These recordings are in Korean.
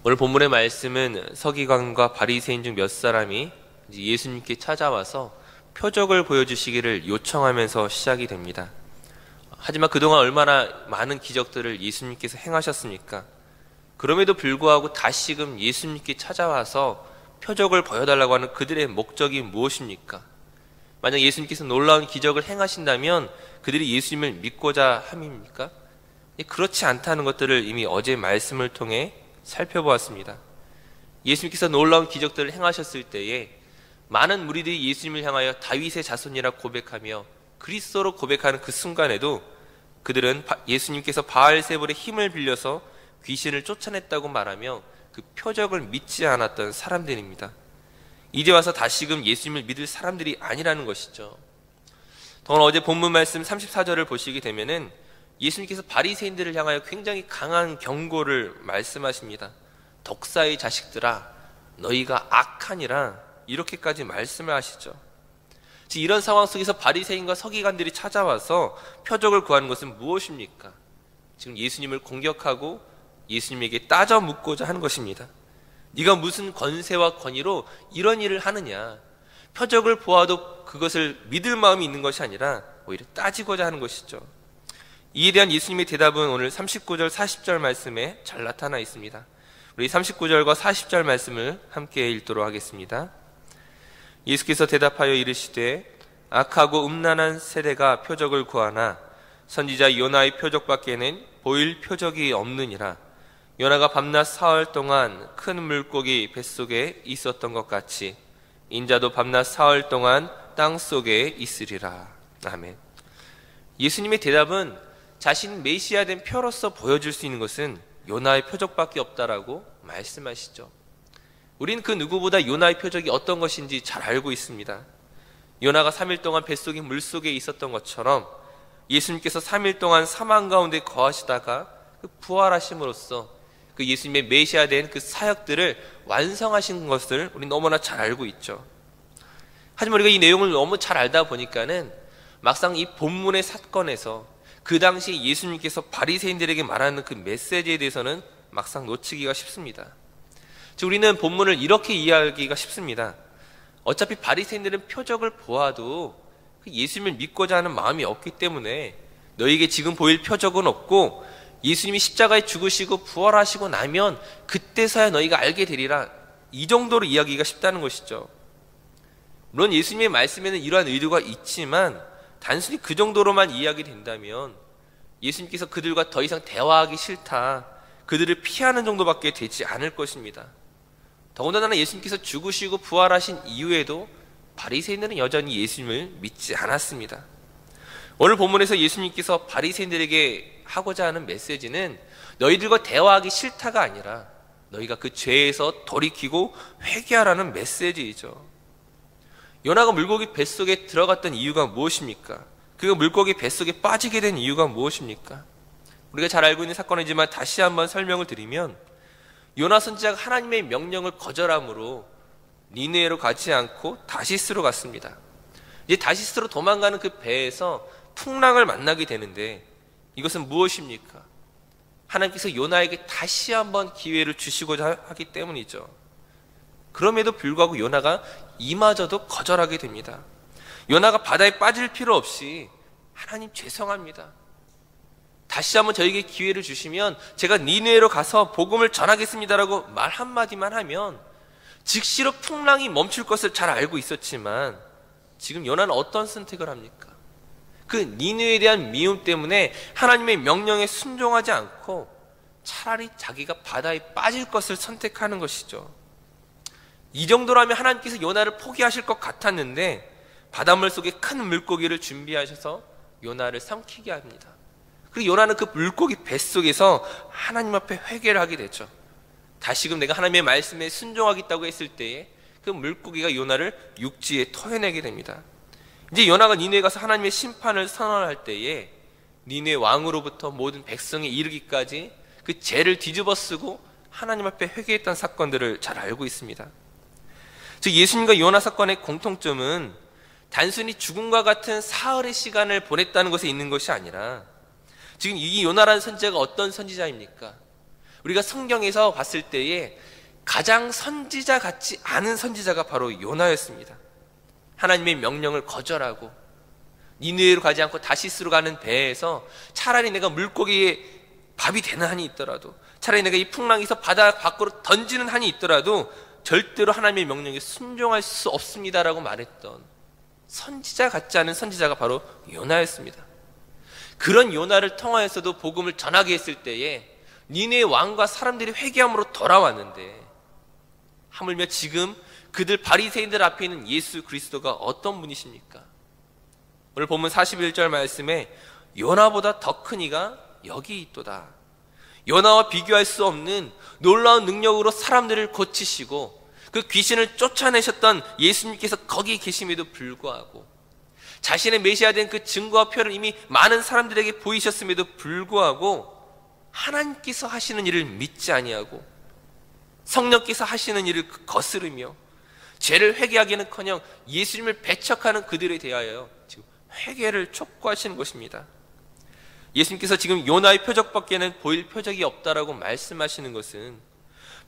오늘 본문의 말씀은 서기관과 바리새인 중 몇 사람이 예수님께 찾아와서 표적을 보여주시기를 요청하면서 시작이 됩니다. 하지만 그동안 얼마나 많은 기적들을 예수님께서 행하셨습니까? 그럼에도 불구하고 다시금 예수님께 찾아와서 표적을 보여달라고 하는 그들의 목적이 무엇입니까? 만약 예수님께서 놀라운 기적을 행하신다면 그들이 예수님을 믿고자 함입니까? 그렇지 않다는 것들을 이미 어제 말씀을 통해 살펴보았습니다. 예수님께서 놀라운 기적들을 행하셨을 때에 많은 무리들이 예수님을 향하여 다윗의 자손이라 고백하며 그리스도로 고백하는 그 순간에도 그들은 예수님께서 바알세불의 힘을 빌려서 귀신을 쫓아냈다고 말하며 그 표적을 믿지 않았던 사람들입니다. 이제 와서 다시금 예수님을 믿을 사람들이 아니라는 것이죠. 더구나 어제 본문 말씀 34절을 보시게 되면은 예수님께서 바리새인들을 향하여 굉장히 강한 경고를 말씀하십니다. 독사의 자식들아, 너희가 악하니라, 이렇게까지 말씀을 하시죠. 이런 상황 속에서 바리새인과 서기관들이 찾아와서 표적을 구하는 것은 무엇입니까? 지금 예수님을 공격하고 예수님에게 따져 묻고자 하는 것입니다. 네가 무슨 권세와 권위로 이런 일을 하느냐? 표적을 보아도 그것을 믿을 마음이 있는 것이 아니라 오히려 따지고자 하는 것이죠. 이에 대한 예수님의 대답은 오늘 39절 40절 말씀에 잘 나타나 있습니다. 우리 39절과 40절 말씀을 함께 읽도록 하겠습니다. 예수께서 대답하여 이르시되 악하고 음란한 세대가 표적을 구하나 선지자 요나의 표적밖에는 보일 표적이 없느니라. 요나가 밤낮 사흘 동안 큰 물고기 뱃속에 있었던 것 같이 인자도 밤낮 사흘 동안 땅속에 있으리라. 아멘. 예수님의 대답은 자신 메시아된 표로서 보여줄 수 있는 것은 요나의 표적밖에 없다라고 말씀하시죠. 우린 그 누구보다 요나의 표적이 어떤 것인지 잘 알고 있습니다. 요나가 3일 동안 뱃속의 물속에 있었던 것처럼 예수님께서 3일 동안 사망 가운데 거하시다가 그 부활하심으로써 그 예수님의 메시아된 그 사역들을 완성하신 것을 우리 너무나 잘 알고 있죠. 하지만 우리가 이 내용을 너무 잘 알다 보니까는 막상 이 본문의 사건에서 그 당시 예수님께서 바리새인들에게 말하는 그 메시지에 대해서는 막상 놓치기가 쉽습니다. 즉 우리는 본문을 이렇게 이해하기가 쉽습니다. 어차피 바리새인들은 표적을 보아도 예수님을 믿고자 하는 마음이 없기 때문에 너희에게 지금 보일 표적은 없고 예수님이 십자가에 죽으시고 부활하시고 나면 그때서야 너희가 알게 되리라, 이 정도로 이야기가 쉽다는 것이죠. 물론 예수님의 말씀에는 이러한 의도가 있지만 단순히 그 정도로만 이야기 된다면 예수님께서 그들과 더 이상 대화하기 싫다, 그들을 피하는 정도밖에 되지 않을 것입니다. 더군다나 예수님께서 죽으시고 부활하신 이후에도 바리새인들은 여전히 예수님을 믿지 않았습니다. 오늘 본문에서 예수님께서 바리새인들에게 하고자 하는 메시지는 너희들과 대화하기 싫다가 아니라 너희가 그 죄에서 돌이키고 회개하라는 메시지이죠. 요나가 물고기 뱃속에 들어갔던 이유가 무엇입니까? 그가 물고기 뱃속에 빠지게 된 이유가 무엇입니까? 우리가 잘 알고 있는 사건이지만 다시 한번 설명을 드리면 요나 선지자가 하나님의 명령을 거절함으로 니느웨로 가지 않고 다시스로 갔습니다. 이제 다시스로 도망가는 그 배에서 풍랑을 만나게 되는데 이것은 무엇입니까? 하나님께서 요나에게 다시 한번 기회를 주시고자 하기 때문이죠. 그럼에도 불구하고 요나가 이마저도 거절하게 됩니다. 요나가 바다에 빠질 필요 없이 하나님 죄송합니다, 다시 한번 저에게 기회를 주시면 제가 니느웨로 가서 복음을 전하겠습니다라고 말 한마디만 하면 즉시로 풍랑이 멈출 것을 잘 알고 있었지만 지금 요나는 어떤 선택을 합니까? 그 니느웨에 대한 미움 때문에 하나님의 명령에 순종하지 않고 차라리 자기가 바다에 빠질 것을 선택하는 것이죠. 이 정도라면 하나님께서 요나를 포기하실 것 같았는데 바닷물 속에 큰 물고기를 준비하셔서 요나를 삼키게 합니다. 그리고 요나는 그 물고기 뱃속에서 하나님 앞에 회개를 하게 되죠. 다시금 내가 하나님의 말씀에 순종하겠다고 했을 때에 그 물고기가 요나를 육지에 토해내게 됩니다. 이제 요나가 니느웨에 가서 하나님의 심판을 선언할 때에 니느웨 왕으로부터 모든 백성에 이르기까지 그 죄를 뒤집어쓰고 하나님 앞에 회개했던 사건들을 잘 알고 있습니다. 즉 예수님과 요나 사건의 공통점은 단순히 죽음과 같은 사흘의 시간을 보냈다는 것에 있는 것이 아니라 지금 이 요나라는 선지자가 어떤 선지자입니까? 우리가 성경에서 봤을 때에 가장 선지자 같지 않은 선지자가 바로 요나였습니다. 하나님의 명령을 거절하고 니느웨로 가지 않고 다시스로 가는 배에서 차라리 내가 물고기에 밥이 되는 한이 있더라도, 차라리 내가 이 풍랑에서 바다 밖으로 던지는 한이 있더라도 절대로 하나님의 명령에 순종할 수 없습니다라고 말했던 선지자 같지 않은 선지자가 바로 요나였습니다. 그런 요나를 통하여서도 복음을 전하게 했을 때에 니느웨 왕과 사람들이 회개함으로 돌아왔는데, 하물며 지금 그들 바리새인들 앞에 있는 예수 그리스도가 어떤 분이십니까? 오늘 본문 41절 말씀에 요나보다 더 큰 이가 여기 있도다. 요나와 비교할 수 없는 놀라운 능력으로 사람들을 고치시고 그 귀신을 쫓아내셨던 예수님께서 거기 계심에도 불구하고, 자신의 메시아된 그 증거와 표를 이미 많은 사람들에게 보이셨음에도 불구하고 하나님께서 하시는 일을 믿지 아니하고 성령께서 하시는 일을 거스르며 죄를 회개하기는커녕 예수님을 배척하는 그들에 대하여 지금 회개를 촉구하시는 것입니다. 예수님께서 지금 요나의 표적밖에는 보일 표적이 없다라고 말씀하시는 것은,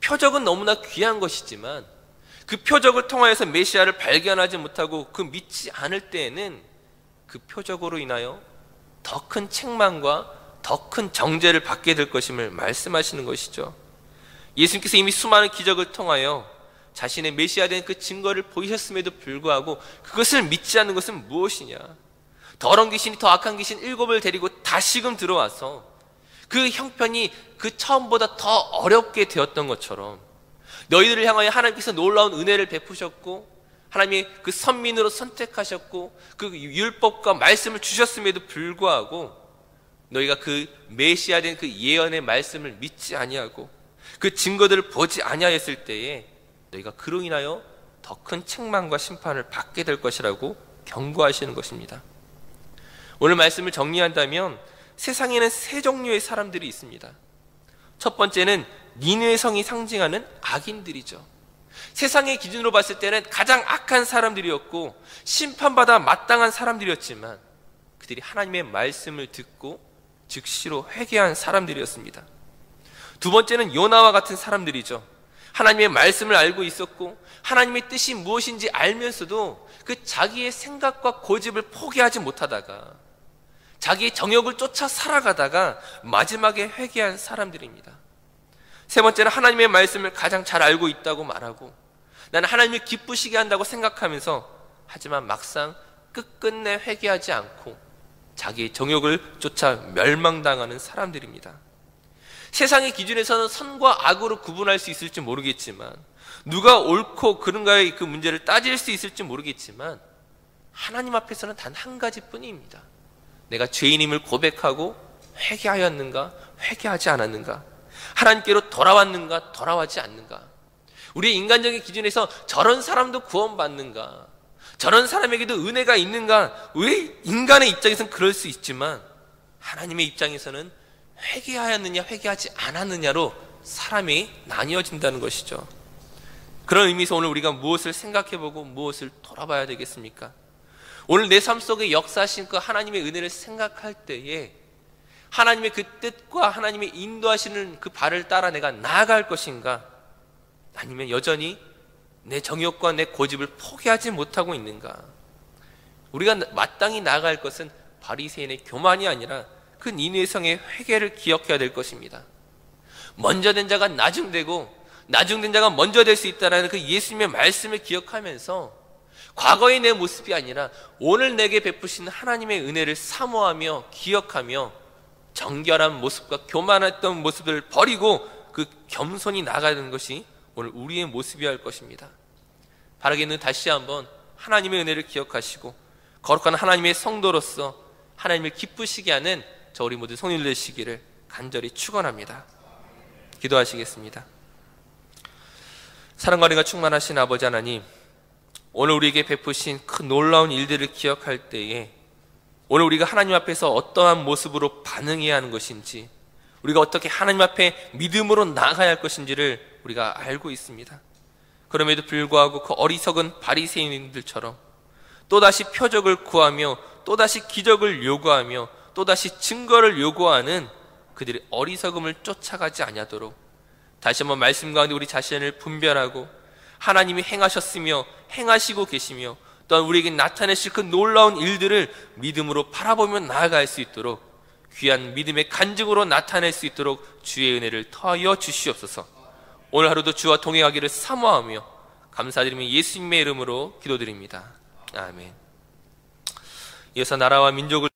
표적은 너무나 귀한 것이지만 그 표적을 통하여서 메시아를 발견하지 못하고 그 믿지 않을 때에는 그 표적으로 인하여 더 큰 책망과 더 큰 정죄를 받게 될 것임을 말씀하시는 것이죠. 예수님께서 이미 수많은 기적을 통하여 자신의 메시아된 그 증거를 보이셨음에도 불구하고 그것을 믿지 않는 것은 무엇이냐? 더러운 귀신이 더 악한 귀신 7을 데리고 다시금 들어와서 그 형편이 그 처음보다 더 어렵게 되었던 것처럼 너희들을 향하여 하나님께서 놀라운 은혜를 베푸셨고 하나님이 그 선민으로 선택하셨고 그 율법과 말씀을 주셨음에도 불구하고 너희가 그 메시아된 그 예언의 말씀을 믿지 아니하고 그 증거들을 보지 아니하였을 때에 너희가 그로 인하여 더 큰 책망과 심판을 받게 될 것이라고 경고하시는 것입니다. 오늘 말씀을 정리한다면 세상에는 세 종류의 사람들이 있습니다. 첫 번째는 니느웨 성이 상징하는 악인들이죠. 세상의 기준으로 봤을 때는 가장 악한 사람들이었고 심판받아 마땅한 사람들이었지만 그들이 하나님의 말씀을 듣고 즉시로 회개한 사람들이었습니다. 두 번째는 요나와 같은 사람들이죠. 하나님의 말씀을 알고 있었고 하나님의 뜻이 무엇인지 알면서도 그 자기의 생각과 고집을 포기하지 못하다가 자기의 정욕을 쫓아 살아가다가 마지막에 회개한 사람들입니다. 세 번째는 하나님의 말씀을 가장 잘 알고 있다고 말하고 나는 하나님을 기쁘시게 한다고 생각하면서 하지만 막상 끝끝내 회개하지 않고 자기의 정욕을 쫓아 멸망당하는 사람들입니다. 세상의 기준에서는 선과 악으로 구분할 수 있을지 모르겠지만 누가 옳고 그른가의 그 문제를 따질 수 있을지 모르겠지만 하나님 앞에서는 단 한 가지뿐입니다. 내가 죄인임을 고백하고 회개하였는가 회개하지 않았는가, 하나님께로 돌아왔는가 돌아와지 않는가, 우리의 인간적인 기준에서 저런 사람도 구원받는가, 저런 사람에게도 은혜가 있는가, 왜 인간의 입장에서는 그럴 수 있지만 하나님의 입장에서는 회개하였느냐 회개하지 않았느냐로 사람이 나뉘어진다는 것이죠. 그런 의미에서 오늘 우리가 무엇을 생각해보고 무엇을 돌아봐야 되겠습니까? 오늘 내 삶 속에 역사하신 그 하나님의 은혜를 생각할 때에 하나님의 그 뜻과 하나님의 인도하시는 그 발을 따라 내가 나아갈 것인가, 아니면 여전히 내 정욕과 내 고집을 포기하지 못하고 있는가? 우리가 마땅히 나아갈 것은 바리새인의 교만이 아니라 그 니느웨 성의 회개를 기억해야 될 것입니다. 먼저 된 자가 나중되고 나중된 자가 먼저 될 수 있다는 그 예수님의 말씀을 기억하면서 과거의 내 모습이 아니라 오늘 내게 베푸신 하나님의 은혜를 사모하며 기억하며 정결한 모습과 교만했던 모습을 버리고 그 겸손히 나아가는 것이 오늘 우리의 모습이어야 할 것입니다. 바라기는 다시 한번 하나님의 은혜를 기억하시고 거룩한 하나님의 성도로서 하나님을 기쁘시게 하는 저 우리 모두 성령 되시기를 간절히 축원합니다. 기도하시겠습니다. 사랑과 은혜가 충만하신 아버지 하나님, 오늘 우리에게 베푸신 그 놀라운 일들을 기억할 때에 오늘 우리가 하나님 앞에서 어떠한 모습으로 반응해야 하는 것인지, 우리가 어떻게 하나님 앞에 믿음으로 나아가야 할 것인지를 우리가 알고 있습니다. 그럼에도 불구하고 그 어리석은 바리새인들처럼 또다시 표적을 구하며 또다시 기적을 요구하며 또다시 증거를 요구하는 그들의 어리석음을 쫓아가지 아니하도록 다시 한번 말씀 가운데 우리 자신을 분별하고 하나님이 행하셨으며 행하시고 계시며 또한 우리에게 나타내실 그 놀라운 일들을 믿음으로 바라보며 나아갈 수 있도록 귀한 믿음의 간증으로 나타낼 수 있도록 주의 은혜를 더하여 주시옵소서. 오늘 하루도 주와 동행하기를 사모하며 감사드리며 예수님의 이름으로 기도드립니다. 아멘. 이어서 나라와 민족을